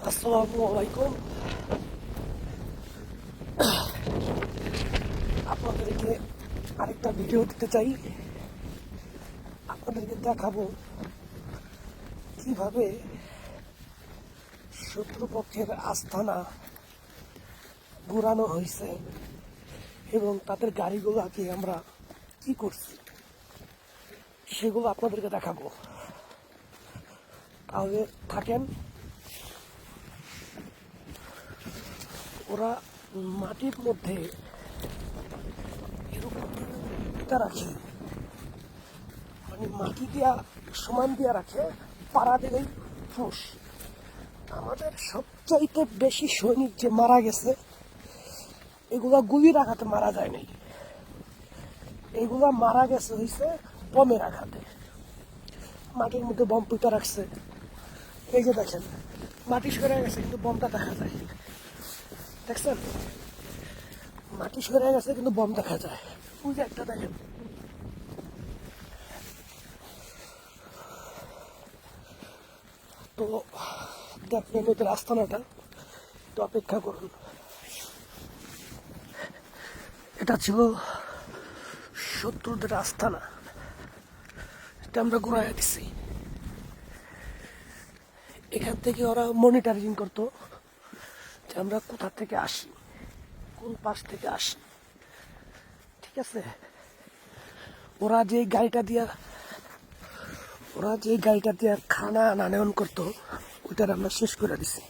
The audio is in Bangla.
আসসালামু আলাইকুম। আপনাদেরকে আরেকটা ভিডিও দিতে চাই। আপনাদেরকে দেখাবো কিভাবে শত্রুপক্ষের আস্তানা ঘুরানো হয়েছে এবং তাদের গাড়িগুলোকে আমরা কি করছি সেগুলো আপনাদেরকে দেখাবো। তাহলে থাকেন। ওরা মাটির মধ্যে এরকম রাখে, মানে মাটি দিয়া সমান দিয়া রাখে, পাড়া দিলেই ফুস। আমাদের সবচাইতে বেশি সৈনিক যে মারা গেছে এগুলা গুলির আঘাতে মারা যায় নাই, এগুলা মারা গেছে হয়েছে বমের আঘাতে। মাটির মধ্যে বম পুঁতে রাখছে, এই যে দেখেন মাটি সরে গেছে কিন্তু বমটা দেখা যায়, দেখছেন? মাটি সরে গেছে কিন্তু বম দেখা যায়। ওই যে একটা দেখেন, তো দেখবেন ওদের আস্তানাটা, তো অপেক্ষা করুন। এটা ছিল শত্রুদের আস্তানা, এটা আমরা ঘুরাইয়া দিছি। এখান থেকে ওরা মনিটরিং করতো যে আমরা কোথা থেকে আসি, কোন পাশ থেকে আসি, ঠিক আছে? ওরা যে গাড়িটা দিয়া খানা আনয়ন করতো ওইটার আমরা শেষ করে দিছি।